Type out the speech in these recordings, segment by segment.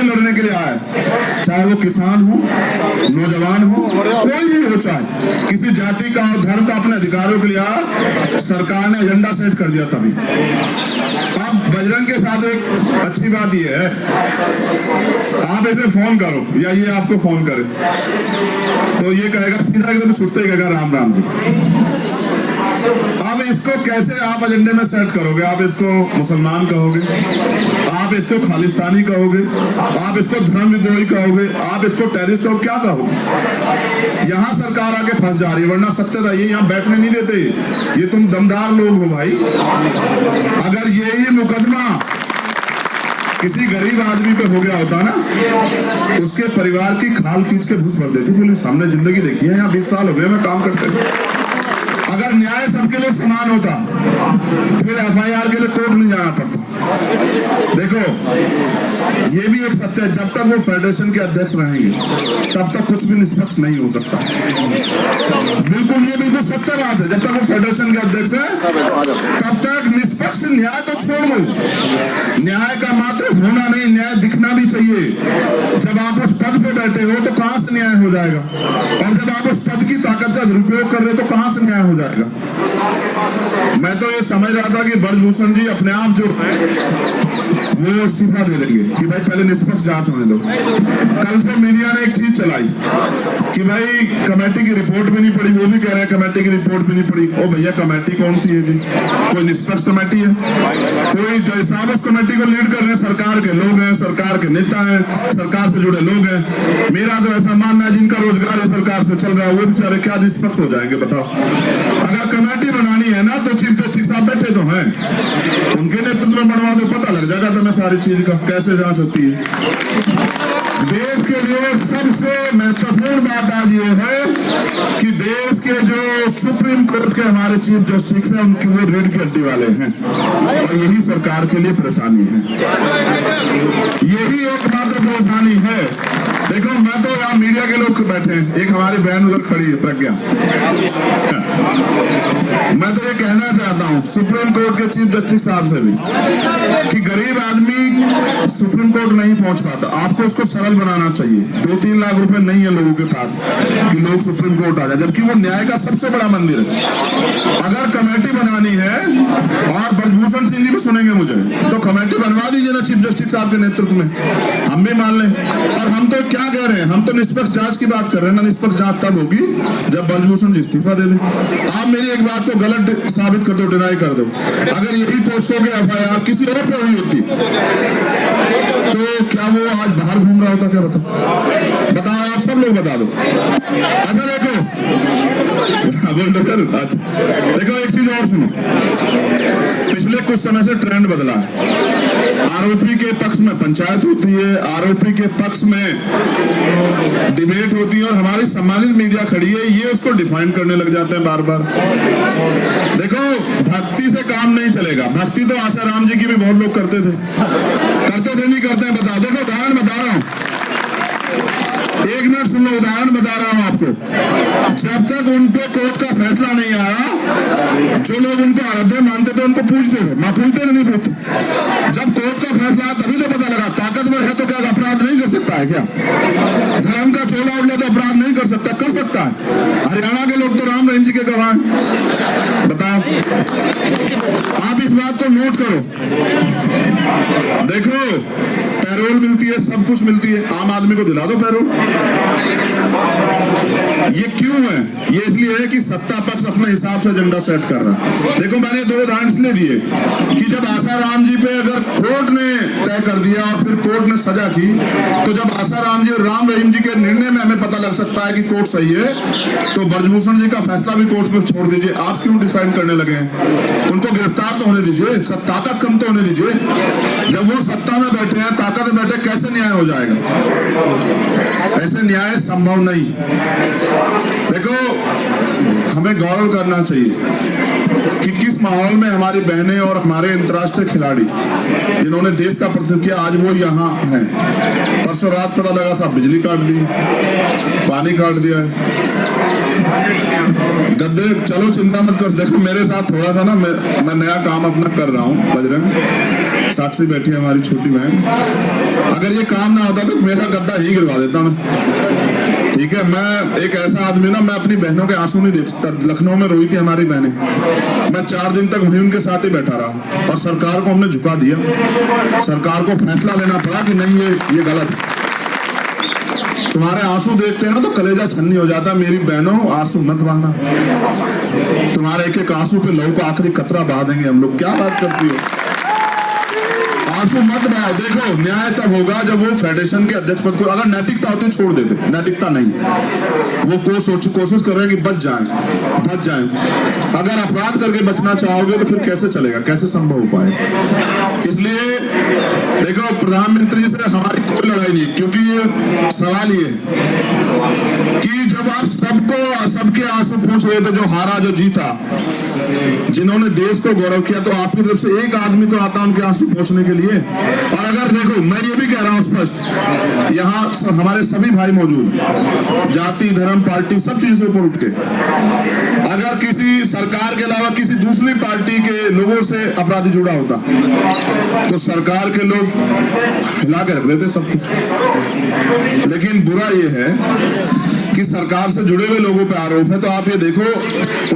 लड़ने के लिए आया है, चाहे वो किसान हो, नौजवान हो, कोई भी हो, चाहे किसी जाति का और धर्म का अपने अधिकारों के लिए आया। सरकार ने एजेंडा सेट कर दिया तभी। अब बजरंग के साथ एक अच्छी बात यह है, आप ऐसे फोन करो या ये आपको फोन करे तो ये कहेगा सीधा एकदम छुटते ही कहेगा राम राम जी। अब इसको कैसे आप एजेंडे में सेट करोगे? आप इसको मुसलमान कहोगे, आप इसको खालिस्तानी कहोगे, आप इसको धर्म विद्रोही कहोगे, आप इसको टेररिस्ट कहोगे, क्या कहोगे? यहाँ सरकार आके फंस जा रही है, वरना सत्यता ये यहाँ बैठने नहीं देते। ये तुम दमदार लोग हो भाई। अगर यही मुकदमा किसी गरीब आदमी पे हो गया होता ना, उसके परिवार की खाल खींच के घुस भर देती पुलिस। हमने जिंदगी देखी है, यहाँ 20 साल हो गए मैं काम करते हुए। अगर न्याय सबके लिए समान होता फिर एफआईआर के लिए कोर्ट नहीं जाना पड़ता। देखो ये भी एक सत्य है, जब तक वो फेडरेशन के अध्यक्ष रहेंगे तब तक कुछ भी निष्पक्ष नहीं हो सकता। बिल्कुल, ये बिल्कुल सत्य बात है। जब तक वो फेडरेशन के अध्यक्ष है तब तक निष्पक्ष न्याय तो छोड़ दो, न्याय का मात्र होना नहीं, न्याय दिखना भी चाहिए। जब आप उस पद पे बैठे हो तो कहां से न्याय हो जाएगा? और जब आप उस पद की ताकत का दुरुपयोग कर रहे हो तो कहां से न्याय हो जाएगा? मैं तो ये समझ रहा था कि ब्रजभूषण जी अपने आप जो वो इस्तीफा दे देंगे कि भाई पहले निष्पक्ष जांच होने दो। कल से मीडिया ने एक चीज चलाई कि भाई कमेटी की रिपोर्ट भी नहीं पड़ी, वो भी कह रहे हैं कमेटी की रिपोर्ट भी नहीं पड़ी। ओ भैया कमेटी कौन सी है जी? कोई निष्पक्ष कमेटी है? कोई जैसा उस कमेटी को लीड कर रहे हैं सरकार के लोग हैं, सरकार के नेता हैं, सरकार से जुड़े लोग हैं। मेरा तो ऐसा मानना है जिनका रोजगार है सरकार से चल रहा है वो बेचारे क्या निष्पक्ष हो जाएंगे बताओ? अगर कमेटी बनानी है ना तो चीफ जस्टिस साहब बैठे तो हैं, उनके नेतृत्व में बनवा दो, पता लग जाएगा तुम्हें सारी चीज का कैसे जांच होती है। देश के लिए सबसे महत्वपूर्ण बात आज ये है कि देश के जो सुप्रीम कोर्ट के हमारे चीफ जस्टिस हैं उनकी वो रीढ़ की हड्डी वाले हैं और यही सरकार के लिए परेशानी है, यही एकमात्र परेशानी है। देखो मैं तो यहाँ मीडिया के लोग बैठे हैं, एक हमारी बहन उधर खड़ी है प्रज्ञा। मैं तो ये कहना चाहता हूँ सुप्रीम कोर्ट के चीफ जस्टिस साहब से भी कि गरीब आदमी सुप्रीम कोर्ट नहीं पहुंच पाता, आपको उसको सरल बनाना चाहिए। 2-3 लाख रुपए नहीं है लोगों के पास कि लोग सुप्रीम कोर्ट आ जाए, जबकि वो न्याय का सबसे बड़ा मंदिर है। अगर कमेटी बनानी है और ब्रजभूषण सिंह जी भी सुनेंगे मुझे तो कमेटी बनवा दीजिए ना चीफ जस्टिस साहब के नेतृत्व में, हम भी मान लें। और हम तो क्या कह रहे हैं, हम तो निष्पक्ष जांच की बात कर रहे हैं ना। निष्पक्ष जांच तब होगी जब ब्रजभूषण जी इस्तीफा दे दें। आप मेरी एक बात को गलत साबित कर दो, डिनाई कर दो, अगर यही पोस्टों के एफआईआर किसी और पे हुई होती तो क्या वो आज बाहर घूम रहा होता? क्या बताओ आप सब लोग बता दो। अच्छा देखो बोल दो सर। अच्छा देखो एक चीज और सुनो, पिछले कुछ समय से ट्रेंड बदला है। आरोपी के पक्ष में पंचायत होती है, आरोपी के पक्ष में डिबेट होती है और हमारी सम्मानित मीडिया खड़ी है, ये उसको डिफाइन करने लग जाते हैं बार बार। देखो भक्ति से काम नहीं चलेगा, भक्ति तो आसाराम जी की भी बहुत लोग करते थे नहीं करते हैं बताओ? देखो उदाहरण बता रहा हूँ, 1 मिनट सुन लो, उदाहरण बता रहा हूँ आपको। जब तक उन पे कोर्ट का फैसला नहीं आया जो लोग उनको आराध्य मानते थे उनको पूछते थे, मां पूछते नहीं पूछते। जब कोर्ट का फैसला आया तभी तो पता लगा ताकतवर है तो क्या अपराध नहीं कर सकता है? क्या धर्म का चोला उड़ तो अपराध नहीं कर सकता? कर सकता है। हरियाणा के लोग तो राम रहीम जी के गवाह हैं, बताओ। आप इस बात को नोट करो। देखो पैरोल मिलती है, सब कुछ मिलती है, आम आदमी को दिला दो पैरोल। ये क्यों है? ये इसलिए है कि सत्ता पक्ष अपने हिसाब से एजेंडा सेट कर रहा है। देखो मैंने 2 उदाहरण इसलिए दिए कि जब आसाराम जी पे अगर कोर्ट ने तय कर दिया और फिर कोर्ट ने सजा की, तो जब आसाराम जी और राम रहीम जी के निर्णय में हमें पता लग सकता है कि कोर्ट सही है, तो ब्रजभूषण जी का फैसला भी कोर्ट पे छोड़ दीजिए। आप क्यों डिफाइन करने लगे हैं? उनको गिरफ्तार तो होने दीजिए, सब ताकत कम तो होने दीजिए। जब वो सत्ता में बैठे हैं, ताकत में बैठे, कैसे न्याय हो जाएगा? ऐसे न्याय संभव नहीं। देखो हमें गौरव करना चाहिए कि किस इस माहौल में हमारी बहनें और हमारे अंतर्राष्ट्रीय खिलाड़ी जिन्होंने देश का प्रतिनिधित्व किया, आज वो यहाँ हैं। परसों रात पता लगा साहब बिजली काट दी, पानी काट दिया है। गद्दे चलो चिंता मत कर, देखो मेरे साथ थोड़ा सा ना मैं नया काम अपना कर रहा हूँ। बजरंग साक्षी बैठी है हमारी छोटी बहन, अगर ये काम ना होता तो मेरा गद्दा ही गिरवा देता मैं। ठीक है, मैं एक ऐसा आदमी ना, मैं अपनी बहनों के आंसू नहीं देख सकता। लखनऊ में रोई थी हमारी बहनें, मैं 4 दिन तक वहीं उनके साथ ही बैठा रहा और सरकार को हमने झुका दिया। सरकार को फैसला लेना पड़ा कि नहीं ये गलत है। तुम्हारे आंसू देखते हैं ना तो कलेजा छन्नी हो जाता। मेरी बहनों, आंसू मत बहाना, तुम्हारे एक एक आंसू पे लहू का आखिरी कतरा बहा देंगे हम लोग। क्या बात करती हो, आंसू मत बहाओ। देखो न्याय तब होगा जब वो फेडरेशन के अध्यक्ष पद को, अगर नैतिकता होती छोड़ देते, नैतिकता नहीं, वो कोशिश कर रहे हैं कि बच जाएं। अगर अपराध करके बचना चाहोगे तो फिर कैसे चलेगा, कैसे संभव हो पाए। इसलिए देखो प्रधानमंत्री जी से हमारी कोई लड़ाई नहीं, क्योंकि ये सवाल ये कि जब आप सबके आंसू पूछ रहे थे, जो हारा जो जीता, जिन्होंने देश को गौरव किया, तो आपकी तरफ से एक आदमी तो आता उनके आंसू पहुंचने के लिए। और अगर देखो मैं ये भी कह रहा हूं स्पष्ट, यहाँ हमारे सभी भाई मौजूद, जाति धर्म पार्टी सब चीजों से ऊपर उठ के, अगर किसी सरकार के अलावा किसी दूसरी पार्टी के लोगों से अपराधी जुड़ा होता तो सरकार के लोग हिला के रख देते सब कुछ। लेकिन बुरा ये है कि सरकार से जुड़े हुए लोगों पे आरोप है। तो आप ये देखो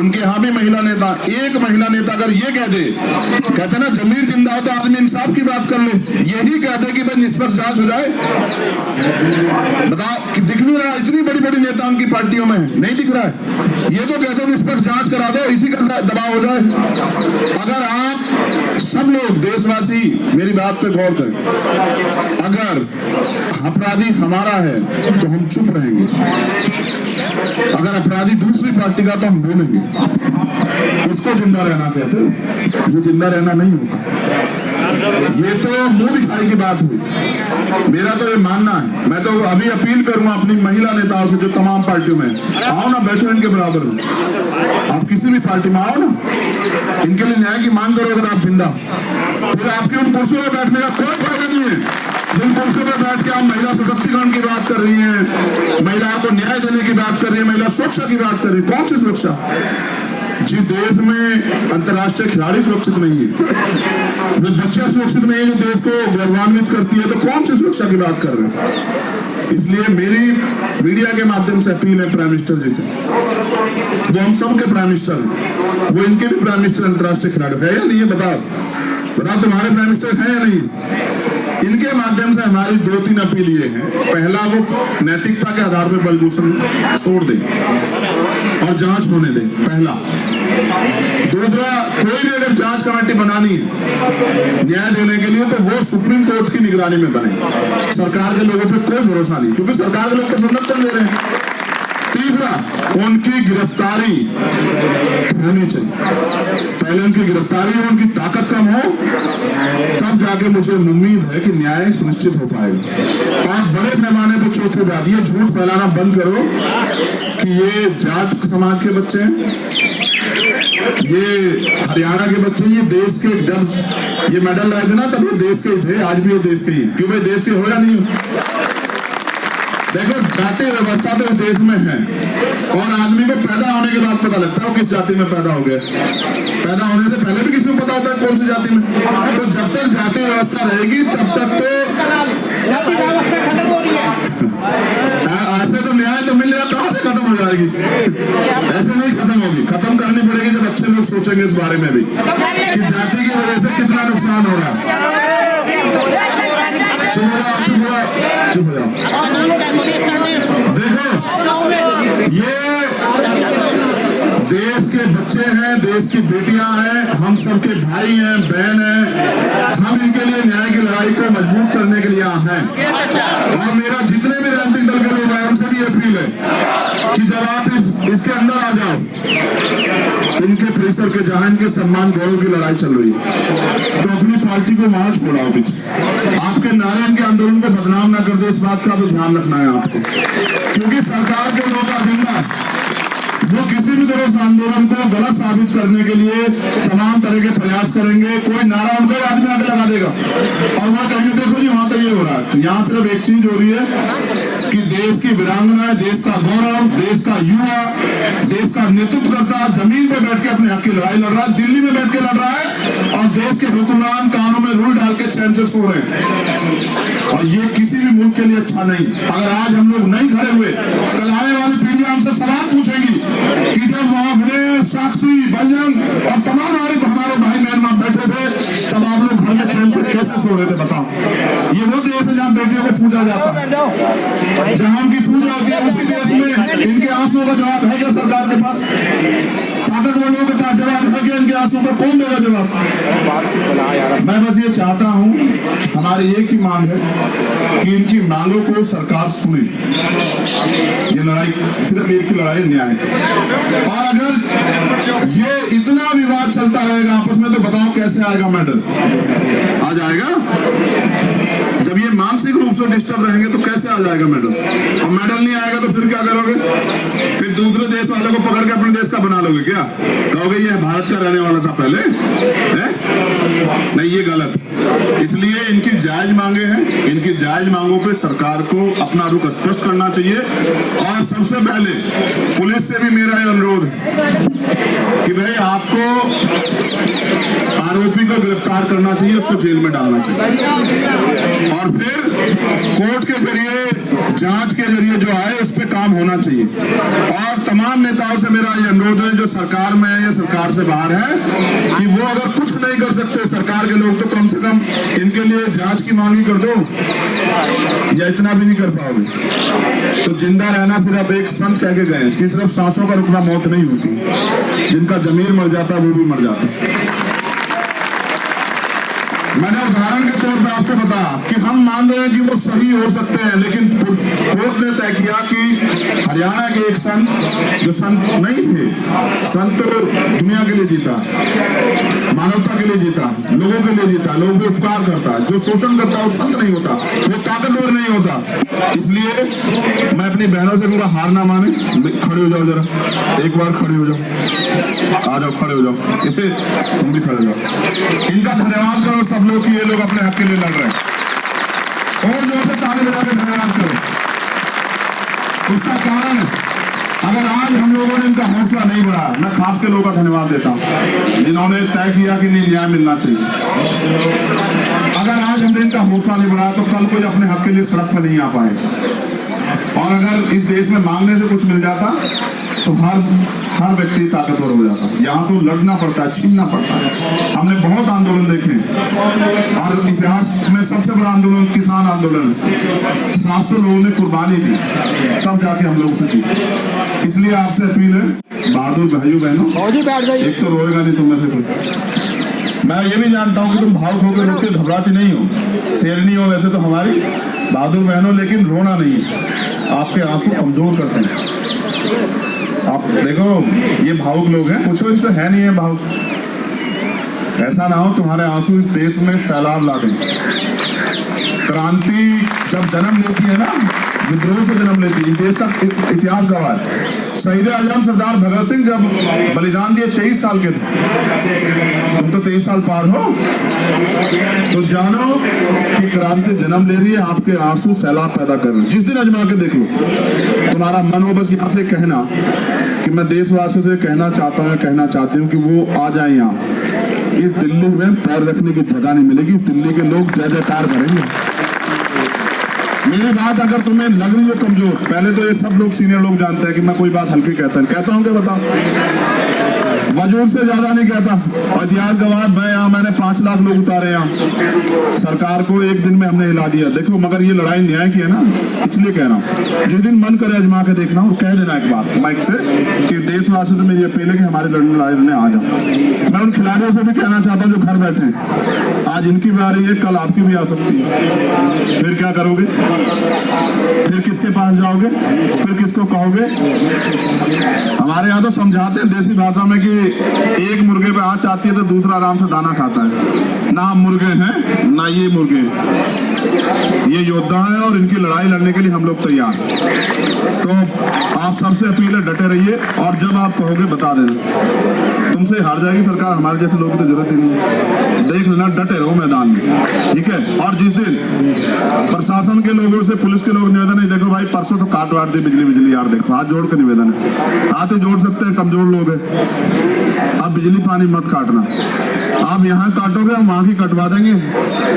उनके यहाँ भी महिला नेता, एक महिला नेता अगर ये कह दे, कहते ना जमीर जिंदा हो तो आदमी इंसाफ की बात कर ले, यही कह दे कि भाई निष्पक्ष जांच हो जाए। बताओ कि दिख नहीं रहा, इतनी बड़ी बड़ी नेता उनकी पार्टियों में नहीं दिख रहा है। ये तो कहते हो निष्पक्ष जांच करा दो, इसी का दबाव हो जाए। अगर आप सब लोग देशवासी मेरी बात पे गौर करें, अगर अपराधी हमारा है तो हम चुप रहेंगे, अगर अपराधी दूसरी पार्टी का तो हम बोलेंगे। इसको जिंदा रहना कहते हो, ये जिंदा रहना नहीं होता। ये तो मुंह दिखाई की बात हुई। मेरा तो ये मानना है, मैं तो अभी अपील करूंगा अपनी महिला नेताओं से जो तमाम पार्टियों में, आओ ना बैठो इनके बराबर में, आप किसी भी पार्टी में आओ ना, इनके लिए न्याय की मांग करो। अगर आप जिंदा, फिर आपके उन कुर्सियों में बैठने का कोई फायदा नहीं है जिन कुर्सियों में बैठ के आप महिला सशक्तिकरण की बात कर रही हैं, महिलाओं को न्याय देने की बात कर रही है, महिला सुरक्षा की बात कर रही है। कौन सी सुरक्षा? जिस देश में अंतर्राष्ट्रीय खिलाड़ी सुरक्षित नहीं है, जो बच्चा सुरक्षित नहीं है, जो देश को गौरवान्वित करती है, तो कौन सी सुरक्षा की बात कर रहे हैं? इसलिए मेरी मीडिया के माध्यम से अपील है प्राइम मिनिस्टर जी से, वो हम सब के प्राइम मिनिस्टर हैं, वो इनके भी प्राइम मिनिस्टर अंतर्राष्ट्रीय खिलाड़ी है या नहीं है? बताओ तुम्हारे प्राइम मिनिस्टर हैं या नहीं? इनके माध्यम से हमारी 2-3 अपील ये है। पहला, वो नैतिकता के आधार पर बलभूषण छोड़ दें और जांच होने दें, पहला। दूसरा, कोई भी अगर जांच कमेटी बनानी है न्याय देने के लिए तो वो सुप्रीम कोर्ट की निगरानी में बने। सरकार के लोगों पे कोई भरोसा नहीं, क्योंकि सरकार के लोग तो संरक्षण दे रहे हैं। तीसरा, उनकी गिरफ्तारी होनी चाहिए। पहले उनकी गिरफ्तारी हो, उनकी ताकत कम हो, तब जाके मुझे उम्मीद है कि न्याय सुनिश्चित हो पाएगा। और बड़े पैमाने पर चौथी बात, ये झूठ फैलाना बंद करो कि ये जाट समाज के बच्चे हैं, ये हरियाणा के बच्चे, ये देश के, जब ये मेडल लाए थे ना तब ये देश के ही थे, आज भी ये देश के ही। क्यों भाई देश के हो या नहीं हो? देखो जाति व्यवस्था तो इस देश में है, और आदमी को पैदा होने के बाद पता लगता है किस जाति में पैदा हो गया। पैदा होने से पहले भी किसी को पता होता है कौन सी जाति में। तो जब तक जाति व्यवस्था रहेगी तब तक तो ऐसे तो न्याय तो मिल रहा, कहां से खत्म हो जाएगी? ऐसे नहीं खत्म होगी, खत्म करनी पड़ेगी जब अच्छे लोग सोचेंगे इस बारे में भी कि जाति की वजह से कितना नुकसान हो रहा है। चुप हो जाओ। देखो ये देश के बच्चे हैं, देश की बेटियां हैं, हम सबके भाई हैं, बहन हैं, हम इनके लिए न्याय की लड़ाई को मजबूत करने के लिए हैं। और मेरा जितने भी राजनीतिक दल के लोग हैं उनसे भी अपील है कि जब आप इसके अंदर आ जाओ, इनके परिसर के जहां इनके सम्मान गौरव की लड़ाई चल रही है, तो अपनी पार्टी को वहां छोड़ाओ पीछे। आपके नारे इनके आंदोलन को बदनाम ना कर दे, इस बात का भी ध्यान रखना है आपको, क्योंकि सरकार के लोग आइंदा वो किसी भी तरह इस आंदोलन को गलत साबित करने के लिए तमाम तरह के प्रयास करेंगे। कोई नारा उनका आदमी आके लगा देगा और वहां कहेंगे देखो जी वहां तो ये हो रहा है। तो यहाँ सिर्फ एक चीज हो रही है कि देश की वीरांगना, देश का गौरव, देश का युवा, देश का नेतृत्व करता जमीन पे बैठ के अपने हक की लड़ाई लड़ रहा है, दिल्ली में बैठ के लड़ रहा है और देश के हुक्मरान कानों में रूल डाल के चैन से सो रहे हैं और ये किसी भी मुल्क के लिए अच्छा नहीं। अगर आज हम लोग नहीं खड़े हुए, कल आने वाली पीढ़ी हमसे सवाल पूछेगी कि जब वहां साक्षी, बजरंग और तमाम हमारे भाई बहन वहां बैठे थे तब आप लोग घर में चैन से कैसे सो रहे थे बताओ। ये वो देश है जहाँ बेटियों को पूजा जाता है, जहाँ उनकी पूजा होती है। उसी देश में इनके आंसुओं का जवाब है क्या सरकार के पास? ताकतवर लोगों के पास जवाब है क्या? इनके आंसुओं का कौन देगा जवाब? मैं बस ये चाहता हूँ, हमारी एक ही मांग है कि इनकी मांगों को सरकार सुने। ये लड़ाई सिर्फ एक ही लड़ाई न्याय की, और अगर ये इतना विवाद चलता रहेगा आपस में तो बताओ कैसे आएगा मेडल? आ जाएगा? जब ये मानसिक रूप से डिस्टर्ब रहेंगे तो कैसे आ जाएगा मेडल? और मेडल नहीं आएगा तो फिर क्या करोगे? फिर दूसरे देश वालों को पकड़ के अपने देश का बना लोगे क्या? कहोगे ये भारत का रहने वाला था पहले है? नहीं, ये गलत। इसलिए इनकी जायज मांगे हैं, इनकी जायज मांगों पे सरकार को अपना रुख स्पष्ट करना चाहिए। और सबसे पहले पुलिस से भी मेरा ये अनुरोध है कि भाई आपको आरोपी को गिरफ्तार करना चाहिए, उसको जेल में डालना चाहिए और फिर कोर्ट के जरिए, जांच के जरिए जो आए उस पर काम होना चाहिए। और तमाम नेताओं से मेरा ये अनुरोध है जो सरकार में है या सरकार से बाहर है कि वो अगर कुछ नहीं कर सकते सरकार के लोग तो कम से कम इनके लिए जांच की मांग ही कर दो, या इतना भी नहीं कर पाओगे तो जिंदा रहना फिर आप एक संत कह के गए कि सिर्फ सांसों का रुकना मौत नहीं होती, जिनका जमीर मर जाता है वो भी मर जाता है। मैंने उदाहरण के तौर पे आपको बताया कि हम मान रहे हैं कि वो सही हो सकते हैं, लेकिन कोर्ट ने तय किया कि हरियाणा के एक संत जो संत नहीं थे, संत दुनिया के लिए जीता, मानवता के लिए जीता, लोगों के लिए जीता, लोगों को उपकार करता, जो शोषण करता वो संत नहीं होता, वो ताकतवर नहीं होता। इसलिए मैं अपनी बहनों से कहूँगा हार ना माने, खड़े हो जाओ जरा, एक बार खड़े हो जाओ, आ जाओ, खड़े हो जाओ, तुम भी खड़े हो जाओ। इनका धन्यवाद करो सब लोग कि ये लोग अपने हक के लिए लड़ रहे हैं और जोर से ताली बजा के धन्यवाद करो। उसका कारण अगर आज हम लोगों ने इनका हौसला नहीं बढ़ाया, मैं खाप के लोगों का धन्यवाद देता हूं जिन्होंने तय किया कि नहीं न्याय मिलना चाहिए। अगर आज हमने इनका हौसला नहीं बढ़ाया तो कल कोई अपने हक के लिए सड़क पर नहीं आ पाए। और अगर इस देश में मांगने से कुछ मिल जाता तो हर व्यक्ति ताकतवर हो जाता। यहाँ तो लड़ना पड़ता है, छीनना पड़ता है। हमने बहुत आंदोलन देखे और इतिहास में सबसे बड़ा आंदोलन किसान आंदोलन है। 700 लोगों ने कुर्बानी दी तब जाके हम लोग से जीते। इसलिए आपसे अपील है बहादुर भाइयों बहनों, एक तो रोएगा नहीं तुम में से कोई। मैं ये भी जानता हूँ कि तुम भावुक होकर रोते घबराती नहीं हो, शेरनी हो वैसे तो हमारी बहादुर बहनों, लेकिन रोना नहीं है। आपके आंसू कमजोर करते हैं। आप देखो ये भावुक लोग हैं, पूछो इनसे है नहीं है भावुक। ऐसा ना हो तुम्हारे आंसू इस देश में सैलाब ला दें। क्रांति जब जन्म लेती है ना, विद्रोह से जन्म लेती है, देश का इतिहास गवाह है। शहीद आजम सरदार भगत सिंह जब बलिदान दिए 23 साल के थे, तुम तो 23 साल पार हो, तो जानो कि क्रांति जन्म ले रही है, आपके आंसू सैलाब पैदा कर रहे हैं। जिस दिन आजमा के देख लो, तुम्हारा मन हो बस यहाँ से कहना कि मैं देशवासियों से कहना चाहता हूँ, कहना चाहती हूँ कि वो आ जाए यहाँ। इस दिल्ली में पैर रखने की जगह नहीं मिलेगी, दिल्ली के लोग जय जयकार करेंगे। मेरी बात अगर तुम्हें लग रही हो कमजोर, पहले तो ये सब लोग सीनियर लोग जानते हैं कि मैं कोई बात हल्की कहता हूँ, क्या बताओ, वजूद से ज्यादा नहीं कहता। और इतिहास गवाह मैंने 5 लाख लोग उतारे यहाँ, सरकार को एक दिन में हमने हिला दिया। देखो मगर ये लड़ाई न्याय की है ना, इसलिए कह रहा हूँ जिस दिन मन करे आजमा के देखना और कह देना एक बार माइक से कि देशवासियों से मेरी अपील है कि हमारे लड़ाई लड़ने आ जाओ। मैं उन खिलाड़ियों से भी कहना चाहता हूँ जो घर बैठे हैं, आज इनकी भी आ रही है, कल आपकी भी आ सकती है। फिर क्या करोगे? फिर किसके पास जाओगे? फिर किसको कहोगे? हमारे यहाँ तो समझाते हैं देसी भाषा में कि एक मुर्गे पे आंच आती है तो दूसरा आराम से दाना खाता है। ना हम मुर्गे हैं ना ये मुर्गे हैं। ये योद्धा है और इनकी लड़ाई लड़ने के लिए हम लोग तैयार हैं। तो आप सबसे अपील है, डटे रहिए और जब आप कहोगे बता देना। तुमसे हार जाएगी सरकार, हमारे जैसे लोगों की तो जरूरत ही नहीं। देख लेना, डटे रहो मैदान में, ठीक है। और जिस दिन प्रशासन के लोगों से, पुलिस के लोग निवेदन है, देखो भाई परसों तो काट वाट दी बिजली यार, देखो हाथ जोड़ के निवेदन है, हाथ जोड़ सकते हैं, कमजोर लोग हैं। आप बिजली पानी मत काटना, आप यहाँ काटोगे हम वहां की कटवा देंगे,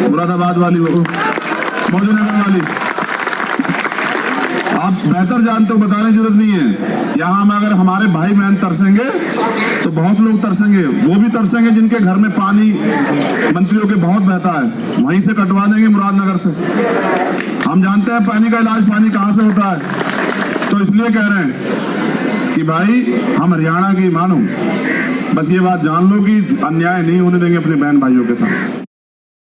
मुरादाबाद वाली, मौजूदनगर वाली। आप बेहतर जानते हो, बताने की जरूरत नहीं है। यहाँ में अगर हमारे भाई बहन तरसेंगे तो बहुत लोग तरसेंगे, वो भी तरसेंगे जिनके घर में पानी मंत्रियों के बहुत बहता है, वहीं से कटवा देंगे मुरादनगर से। हम जानते हैं पानी का इलाज पानी कहाँ से होता है, तो इसलिए कह रहे हैं कि भाई हम हरियाणा की मानो, बस ये बात जान लो कि अन्याय नहीं होने देंगे अपने बहन भाइयों के साथ।